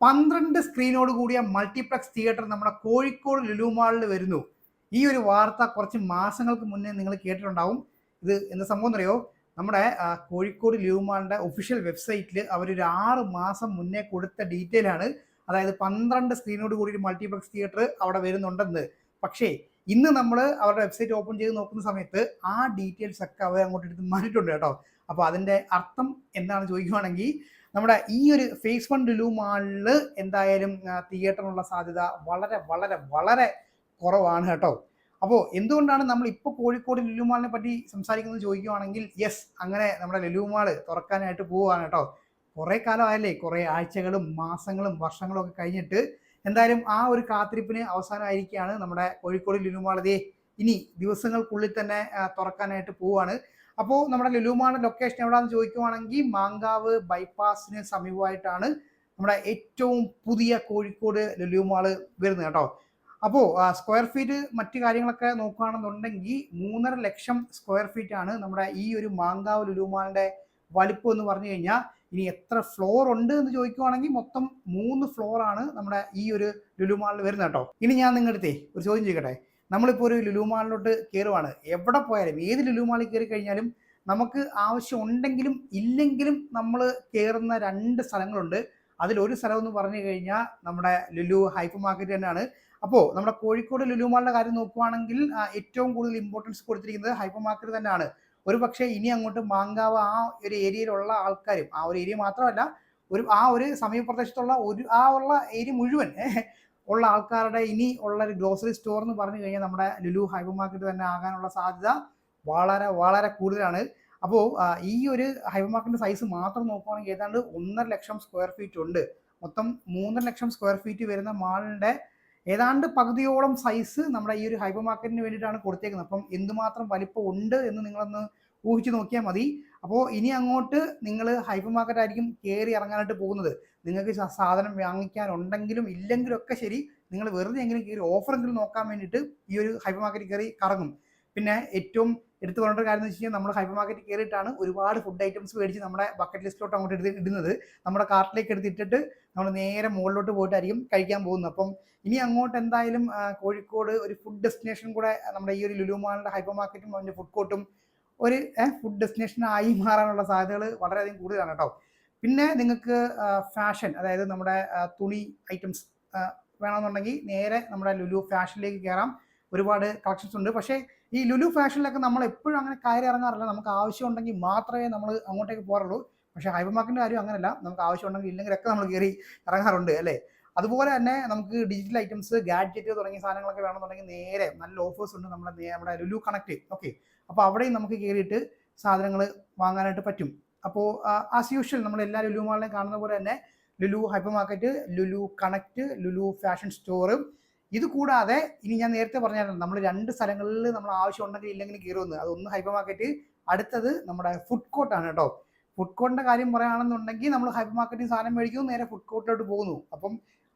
12 സ്ക്രീനോട് കൂടിയ multiplex theatre നമ്മുടെ കോഴിക്കോട് ലുലു മാളിൽ വരുന്നു. ഈ ഒരു വാർത്ത കുറച്ച് മാസങ്ങൾക്ക് മുന്നേ നിങ്ങൾ കേട്ടിട്ടുണ്ടാവും. ഇത് എന്താ സംഭവം എന്നറിയോ? നമ്മുടെ കോഴിക്കോട് ലുലു മാളിന്റെ ഒഫീഷ്യൽ വെബ്സൈറ്റിൽ അവരൊരു 6 മാസം മുന്നേ കൊടുത്ത ഡീറ്റെയിൽ ആണ്. അതായത് 12 സ്ക്രീനോട് കൂടി ഒരു മൾട്ടിപ്ലക്സ് തിയേറ്റർ അവിടെ വരുന്നുണ്ടെന്ന്. പക്ഷേ ഇന്ന് നമ്മൾ അവരുടെ വെബ്സൈറ്റ് ഓപ്പൺ ചെയ്ത് നോക്കുന്ന സമയത്ത് ആ ഡീറ്റെയിൽസ് ഒക്കെ അവർ അങ്ങോട്ട് എടുത്ത് മാറ്റിയിട്ടുണ്ട് കേട്ടോ. അപ്പോൾ അതിന്റെ അർത്ഥം എന്താണെന്ന് ചോദിക്കുകയാണെങ്കിൽ നമ്മുടെ ഈ ഒരു ഫേസ് 1 ലുലു മാളിൽ എന്തായാലും തിയേറ്ററിനുള്ള സാധ്യത വളരെ വളരെ വളരെ കുറവാണ് കേട്ടോ. അപ്പോൾ എന്തുകൊണ്ടാണ് നമ്മൾ ഇപ്പോൾ കോഴിക്കോട് ലുലു മാളിനെ പറ്റി സംസാരിക്കുന്നത് ചോദിക്കുകയാണെങ്കിൽ, യെസ്, അങ്ങനെ നമ്മുടെ ലുലു മാൾ തുറക്കാനായിട്ട് പോവുകയാണ് കേട്ടോ. കുറേ കാലമായല്ലേ, കുറേ ആഴ്ചകളും മാസങ്ങളും വർഷങ്ങളും ഒക്കെ കഴിഞ്ഞിട്ട് എന്തായാലും ആ ഒരു കാത്തിരിപ്പിന് അവസാനമായിരിക്കുകയാണ്. നമ്മുടെ കോഴിക്കോട് ലുലു മാൾ ദേ ഇനി ദിവസങ്ങൾക്കുള്ളിൽ തന്നെ തുറക്കാനായിട്ട് പോവുകയാണ്. അപ്പോൾ നമ്മുടെ ലുലു മാളിന്റെ ലൊക്കേഷൻ എവിടെയാണെന്ന് ചോദിക്കുവാണെങ്കിൽ മാങ്കാവ് ബൈപ്പാസിന് സമീപമായിട്ടാണ് നമ്മുടെ ഏറ്റവും പുതിയ കോഴിക്കോട് ലുലു മാള് വരുന്നത് കേട്ടോ. അപ്പോൾ സ്ക്വയർ ഫീറ്റ് മറ്റു കാര്യങ്ങളൊക്കെ നോക്കുകയാണെന്നുണ്ടെങ്കിൽ 3.5 ലക്ഷം സ്ക്വയർ ഫീറ്റ് ആണ് നമ്മുടെ ഈ ഒരു മാങ്കാവ് ലുലു മാളിന്റെ വലിപ്പം എന്ന് പറഞ്ഞു കഴിഞ്ഞാൽ. ഇനി എത്ര ഫ്ലോർ ഉണ്ട് എന്ന് ചോദിക്കുവാണെങ്കിൽ മൊത്തം 3 ഫ്ലോർ ആണ് നമ്മുടെ ഈ ഒരു ലുലു മാളിൽ വരുന്നത് കേട്ടോ. ഇനി ഞാൻ നിങ്ങളുടെ ഒരു ചോദ്യം ചോദിക്കട്ടെ. നമ്മളിപ്പോൾ ഒരു ലുലു മാളിലോട്ട് കയറുവാണ്. എവിടെ പോയാലും ഏത് ലുലു മാളിൽ കയറി കഴിഞ്ഞാലും നമുക്ക് ആവശ്യം ഉണ്ടെങ്കിലും ഇല്ലെങ്കിലും നമ്മൾ കയറുന്ന 2 സ്ഥലങ്ങളുണ്ട്. അതിലൊരു സ്ഥലം എന്ന് പറഞ്ഞു കഴിഞ്ഞാൽ നമ്മുടെ ലുലു ഹൈപ്പർ മാർക്കറ്റ് തന്നെയാണ്. അപ്പോൾ നമ്മുടെ കോഴിക്കോട് ലുലു മാളിന്റെ കാര്യം നോക്കുകയാണെങ്കിൽ ഏറ്റവും കൂടുതൽ ഇമ്പോർട്ടൻസ് കൊടുത്തിരിക്കുന്നത് ഹൈപ്പർ മാർക്കറ്റ് തന്നെയാണ്. ഒരു പക്ഷേ ഇനി അങ്ങോട്ട് മാങ്കാവ് ആ ഒരു ഏരിയയിലുള്ള ആൾക്കാരും, ആ ഒരു ഏരിയ മാത്രമല്ല, ആ ഒരു സമീപപ്രദേശത്തുള്ള ഉള്ള ഏരിയ മുഴുവൻ ഉള്ള ആൾക്കാരുടെ ഇനി ഉള്ള ഒരു ഗ്രോസറി സ്റ്റോർ എന്ന് പറഞ്ഞു കഴിഞ്ഞാൽ നമ്മുടെ ലുലു ഹൈപ്പർ മാർക്കറ്റ് തന്നെ ആകാനുള്ള സാധ്യത വളരെ വളരെ കൂടുതലാണ്. അപ്പോൾ ഈ ഒരു ഹൈപ്പർ മാർക്കറ്റിന്റെ സൈസ് മാത്രം നോക്കുകയാണെങ്കിൽ ഏതാണ്ട് 1.5 ലക്ഷം സ്ക്വയർ ഫീറ്റ് ഉണ്ട്. മൊത്തം 3.5 ലക്ഷം സ്ക്വയർ ഫീറ്റ് വരുന്ന മാളിന്റെ ഏതാണ്ട് പകുതിയോളം സൈസ് നമ്മുടെ ഈ ഒരു ഹൈപ്പർ മാർക്കറ്റിന് വേണ്ടിയിട്ടാണ് കൊടുത്തേക്കുന്നത്. അപ്പം എന്തുമാത്രം വലിപ്പം ഉണ്ട് എന്ന് നിങ്ങളൊന്ന് ഊഹിച്ച് നോക്കിയാൽ മതി. അപ്പോൾ ഇനി അങ്ങോട്ട് നിങ്ങൾ ഹൈപ്പർ മാർക്കറ്റ് ആയിരിക്കും കയറി ഇറങ്ങാനായിട്ട് പോകുന്നത്. നിങ്ങൾക്ക് സാധനം വാങ്ങിക്കാനുണ്ടെങ്കിലും ഇല്ലെങ്കിലും ഒക്കെ ശരി, നിങ്ങൾ വെറുതെ എങ്കിലും കയറി ഓഫറെങ്കിലും നോക്കാൻ വേണ്ടിയിട്ട് ഈ ഒരു ഹൈപ്പർ മാർക്കറ്റിൽ കയറി കറങ്ങും. പിന്നെ ഏറ്റവും എടുത്തു പറയേണ്ട കാര്യം എന്ന് വെച്ച് കഴിഞ്ഞാൽ നമ്മൾ ഹൈപ്പർ മാർക്കറ്റിൽ കയറിയിട്ടാണ് ഒരുപാട് ഫുഡ് ഐറ്റംസ് മേടിച്ച് നമ്മുടെ ബക്കറ്റ് ലിസ്റ്റിലോട്ട് അങ്ങോട്ട് ഇടുന്നത്. നമ്മുടെ കാർട്ടിലേക്ക് എടുത്തിട്ടിട്ട് നമ്മൾ നേരെ മുകളിലോട്ട് പോയിട്ടായിരിക്കും കഴിക്കാൻ പോകുന്നത്. അപ്പം ഇനി അങ്ങോട്ട് എന്തായാലും കോഴിക്കോട് ഒരു ഫുഡ് ഡെസ്റ്റിനേഷൻ കൂടെ നമ്മുടെ ഈ ഒരു ലുലു മാളിന്റെ ഹൈപ്പർ മാർക്കറ്റും അതിൻ്റെ ഫുഡ് കോർട്ടും ഒരു ഫുഡ് ഡെസ്റ്റിനേഷൻ ആയി മാറാനുള്ള സാധ്യതകൾ വളരെയധികം കൂടുതലാണ് കേട്ടോ. പിന്നെ നിങ്ങൾക്ക് ഫാഷൻ, അതായത് നമ്മുടെ തുണി ഐറ്റംസ് വേണമെന്നുണ്ടെങ്കിൽ നേരെ നമ്മുടെ ലുലു ഫാഷനിലേക്ക് കയറാം. ഒരുപാട് കളക്ഷൻസ് ഉണ്ട്. പക്ഷേ ഈ ലുലു ഫാഷനിലൊക്കെ നമ്മൾ എപ്പോഴും അങ്ങനെ കയറി ഇറങ്ങാറില്ല. നമുക്ക് ആവശ്യമുണ്ടെങ്കിൽ മാത്രമേ നമ്മൾ അങ്ങോട്ടേക്ക് പോകാറുള്ളൂ. പക്ഷേ ഹൈപ്പർ മാർക്കറ്റിൻ്റെ കാര്യം അങ്ങനെയല്ല. നമുക്ക് ആവശ്യമുണ്ടെങ്കിൽ ഇല്ലെങ്കിലൊക്കെ നമ്മൾ കയറി ഇറങ്ങാറുണ്ട് അല്ലേ. അതുപോലെ തന്നെ നമുക്ക് ഡിജിറ്റൽ ഐറ്റംസ്, ഗാഡ്ജറ്റ് തുടങ്ങിയ സാധനങ്ങളൊക്കെ വേണമെന്നുണ്ടെങ്കിൽ നേരെ നല്ല ഓഫേഴ്സ് ഉണ്ട് നമ്മുടെ ലുലു കണക്ട്. ഓക്കെ, അപ്പോൾ അവിടെയും നമുക്ക് കയറിയിട്ട് സാധനങ്ങൾ വാങ്ങാനായിട്ട് പറ്റും. അപ്പോൾ ആസ് യൂഷ്വൽ നമ്മൾ എല്ലാ ലുലു മാളിലും കാണുന്ന പോലെ തന്നെ Lulu hyper market, Lulu connect, Lulu fashion store. ഇത് കൂടാതെ ഇനി ഞാൻ നേരത്തെ പറഞ്ഞായിരുന്നു നമ്മൾ 2 സ്ഥലങ്ങളിൽ നമ്മൾ ആവശ്യം ഉണ്ടെങ്കിൽ ഇല്ലെങ്കിൽ കയറുമെന്ന്. അതൊന്ന് ഹൈപ്പർ മാർക്കറ്റ്, അടുത്തത് നമ്മുടെ ഫുഡ് കോർട്ടാണ് കേട്ടോ. ഫുഡ് കോർട്ടിന്റെ കാര്യം പറയുകയാണെന്നുണ്ടെങ്കിൽ നമ്മൾ ഹൈപ്പർ മാർക്കറ്റിൽ സാധനം മേടിക്കുന്നു, നേരെ ഫുഡ് കോർട്ടിലോട്ട് പോകുന്നു. അപ്പം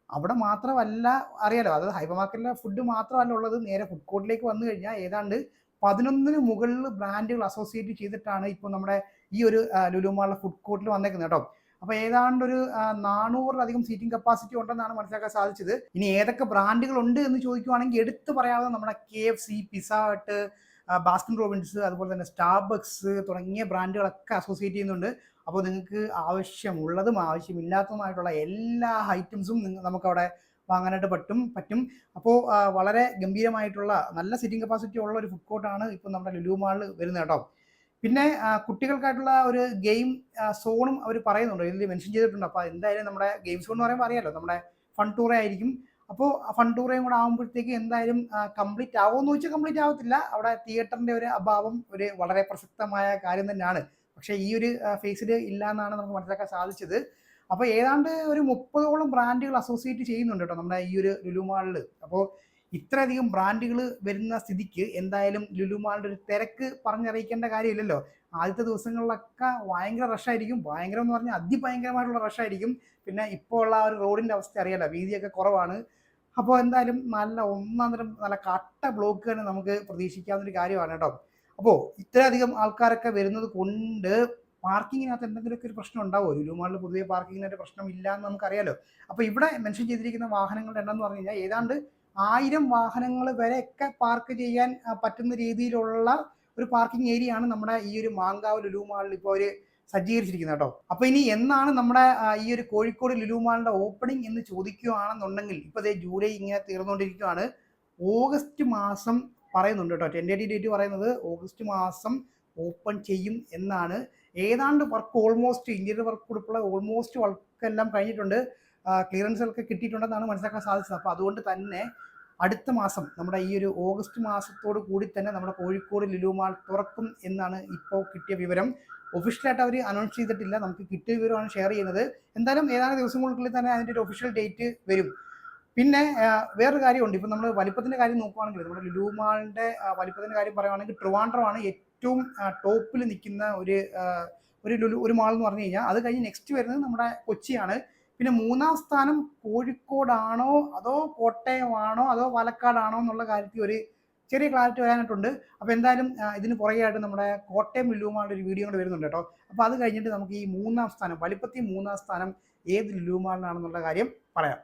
അവിടെ മാത്രമല്ല, അറിയാലോ, അതായത് ഹൈപ്പർ മാർക്കറ്റിലെ ഫുഡ് മാത്രമല്ല ഉള്ളത്. നേരെ ഫുഡ് കോർട്ടിലേക്ക് വന്നു കഴിഞ്ഞാൽ ഏതാണ്ട് 11 മുകളിൽ ബ്രാൻഡുകൾ അസോസിയേറ്റ് ചെയ്തിട്ടാണ് ഇപ്പോൾ നമ്മുടെ ഈ ഒരു ലുലു മാളിലെ ഫുഡ് കോർട്ടിൽ വന്നേക്കുന്നത് കേട്ടോ. അപ്പോൾ ഏതാണ്ട് ഒരു 400-ലധികം സീറ്റിംഗ് കപ്പാസിറ്റി ഉണ്ടെന്നാണ് മനസ്സിലാക്കാൻ സാധിച്ചത്. ഇനി ഏതൊക്കെ ബ്രാൻഡുകൾ ഉണ്ട് എന്ന് ചോദിക്കുവാണെങ്കിൽ എടുത്തു പറയാവുന്ന നമ്മുടെ KFC, Pizza Hut, Baskin Robbins, അതുപോലെ തന്നെ സ്റ്റാർബക്സ് തുടങ്ങിയ ബ്രാൻഡുകളൊക്കെ അസോസിയേറ്റ് ചെയ്യുന്നുണ്ട്. അപ്പോൾ നിങ്ങൾക്ക് ആവശ്യമുള്ളതും ആവശ്യമില്ലാത്തതുമായിട്ടുള്ള എല്ലാ ഐറ്റംസും നമുക്കവിടെ വാങ്ങാനായിട്ട് പറ്റും. അപ്പോൾ വളരെ ഗംഭീരമായിട്ടുള്ള നല്ല സീറ്റിംഗ് കപ്പാസിറ്റി ഉള്ള ഒരു ഫുഡ് കോർട്ടാണ് ഇപ്പോൾ നമ്മുടെ ലുലു മാളിൽ വരുന്നത് കേട്ടോ. പിന്നെ കുട്ടികൾക്കായിട്ടുള്ള ഒരു ഗെയിം സോണും അവർ പറയുന്നുണ്ട്, ഇതിൽ മെൻഷൻ ചെയ്തിട്ടുണ്ട്. അപ്പോൾ എന്തായാലും നമ്മുടെ ഗെയിം സോൺ എന്ന് പറയുമ്പോൾ അറിയാലോ, നമ്മുടെ ഫൺ ടൂറേ ആയിരിക്കും. അപ്പോൾ ഫൺ ടൂറേയും കൂടെ ആകുമ്പോഴത്തേക്ക് എന്തായാലും കംപ്ലീറ്റ് ആവുമെന്ന് ചോദിച്ചാൽ കംപ്ലീറ്റ് ആവത്തില്ല. അവിടെ തിയേറ്ററിൻ്റെ ഒരു അഭാവം ഒരു വളരെ പ്രസക്തമായ കാര്യം തന്നെയാണ്. പക്ഷേ ഈ ഒരു ഫേസിൽ ഇല്ല എന്നാണ് നമുക്ക് മനസ്സിലാക്കാൻ സാധിച്ചത്. അപ്പോൾ ഏതാണ്ട് ഒരു 30ഓളം ബ്രാൻഡുകൾ അസോസിയേറ്റ് ചെയ്യുന്നുണ്ട് കേട്ടോ നമ്മുടെ ഈ ഒരു ലുലു മാളിൽ. അപ്പോൾ ഇത്രയധികം ബ്രാൻഡുകൾ വരുന്ന സ്ഥിതിക്ക് എന്തായാലും ലുലു മാളിൻ്റെ ഒരു തിരക്ക് പറഞ്ഞറിയിക്കേണ്ട കാര്യമില്ലല്ലോ. ആദ്യത്തെ ദിവസങ്ങളിലൊക്കെ ഭയങ്കര റഷായിരിക്കും. ഭയങ്കരം എന്ന് പറഞ്ഞാൽ അതിഭയങ്കരമായിട്ടുള്ള റഷായിരിക്കും. പിന്നെ ഇപ്പോൾ ഉള്ള ഒരു റോഡിൻ്റെ അവസ്ഥ അറിയാലോ, വീതിയൊക്കെ കുറവാണ്. അപ്പോൾ എന്തായാലും നല്ല കട്ട ബ്ലോക്ക് തന്നെ നമുക്ക് പ്രതീക്ഷിക്കാവുന്നൊരു കാര്യമാണ് കേട്ടോ. അപ്പോൾ ഇത്രയധികം ആൾക്കാരൊക്കെ വരുന്നത് കൊണ്ട് പാർക്കിങ്ങിനകത്ത് എന്തെങ്കിലുമൊക്കെ ഒരു പ്രശ്നം ഉണ്ടാവുമോ? ലുലു മാളിൽ പൊതുവെ പാർക്കിങ്ങിനൊരു പ്രശ്നം ഇല്ല എന്ന് നമുക്കറിയാലോ. അപ്പോൾ ഇവിടെ മെൻഷൻ ചെയ്തിരിക്കുന്ന വാഹനങ്ങളുടെ എണ്ണം എന്ന് പറഞ്ഞു കഴിഞ്ഞാൽ ഏതാണ്ട് 1000 വാഹനങ്ങൾ വരെയൊക്കെ പാർക്ക് ചെയ്യാൻ പറ്റുന്ന രീതിയിലുള്ള ഒരു പാർക്കിംഗ് ഏരിയ ആണ് നമ്മുടെ ഈ ഒരു മാങ്കാവ് ലുലു മാളിൽ ഇപ്പോൾ ഒരു സജ്ജീകരിച്ചിരിക്കുന്നത് കേട്ടോ. അപ്പോൾ ഇനി എന്നാണ് നമ്മുടെ ഈ ഒരു കോഴിക്കോട് ലുലു മാളിന്റെ ഓപ്പണിംഗ് എന്ന് ചോദിക്കുകയാണെന്നുണ്ടെങ്കിൽ ഇപ്പോൾ ജൂലൈ ഇങ്ങനെ തീർന്നുകൊണ്ടിരിക്കുകയാണ്. ഓഗസ്റ്റ് മാസം പറയുന്നുണ്ട് കേട്ടോ. ടെൻറ്റേറ്റീവ് ഡേറ്റ് പറയുന്നത് ഓഗസ്റ്റ് മാസം ഓപ്പൺ ചെയ്യും എന്നാണ്. ഏതാണ്ട് വർക്ക് ഓൾമോസ്റ്റ് ഇന്റീരിയർ വർക്ക് ഉൾപ്പെടെ ഓൾമോസ്റ്റ് വർക്ക് എല്ലാം കഴിഞ്ഞിട്ടുണ്ട്. ക്ലിയറൻസുകളൊക്കെ കിട്ടിയിട്ടുണ്ടെന്നാണ് മനസ്സിലാക്കാൻ സാധിച്ചത്. അപ്പോൾ അതുകൊണ്ട് തന്നെ അടുത്ത മാസം നമ്മുടെ ഈ ഒരു ഓഗസ്റ്റ് മാസത്തോട് കൂടി തന്നെ നമ്മുടെ കോഴിക്കോട് ലുലു മാൾ തുറക്കും എന്നാണ് ഇപ്പോൾ കിട്ടിയ വിവരം. ഒഫീഷ്യലായിട്ട് അവർ അനൗൺസ് ചെയ്തിട്ടില്ല, നമുക്ക് കിട്ടിയ വിവരമാണ് ഷെയർ ചെയ്യുന്നത്. എന്തായാലും ഏതാനും ദിവസങ്ങൾക്കുള്ളിൽ തന്നെ അതിൻ്റെ ഒരു ഒഫീഷ്യൽ ഡേറ്റ് വരും. പിന്നെ വേറൊരു കാര്യമുണ്ട്. ഇപ്പം നമ്മൾ വലിപ്പത്തിൻ്റെ കാര്യം നോക്കുകയാണെങ്കിൽ നമ്മുടെ ലുലു മാളിൻ്റെ വലിപ്പത്തിൻ്റെ കാര്യം പറയുകയാണെങ്കിൽ ട്രിവാൻഡ്രമാണ് ഏറ്റവും ടോപ്പിൽ നിൽക്കുന്ന ഒരു മാൾ എന്ന് പറഞ്ഞു കഴിഞ്ഞാൽ. അത് കഴിഞ്ഞ് നെക്സ്റ്റ് വരുന്നത് നമ്മുടെ കൊച്ചിയാണ്. പിന്നെ 3-ാം സ്ഥാനം കോഴിക്കോടാണോ അതോ കോട്ടയമാണോ അതോ പാലക്കാടാണോ എന്നുള്ള കാര്യത്തിൽ ഒരു ചെറിയ ക്ലാരിറ്റി വരാനായിട്ടുണ്ട്. അപ്പോൾ എന്തായാലും ഇതിന് പുറകെയായിട്ട് നമ്മുടെ കോട്ടയം ലുലു മാളിൻ്റെ ഒരു വീഡിയോ കൂടെ വരുന്നുണ്ട് കേട്ടോ. അപ്പോൾ അത് കഴിഞ്ഞിട്ട് നമുക്ക് ഈ 3-ാം സ്ഥാനം വലിപ്പത്തിൽ 3-ാം സ്ഥാനം ഏത് ലുലു മാളിലാണെന്നുള്ള കാര്യം പറയാം.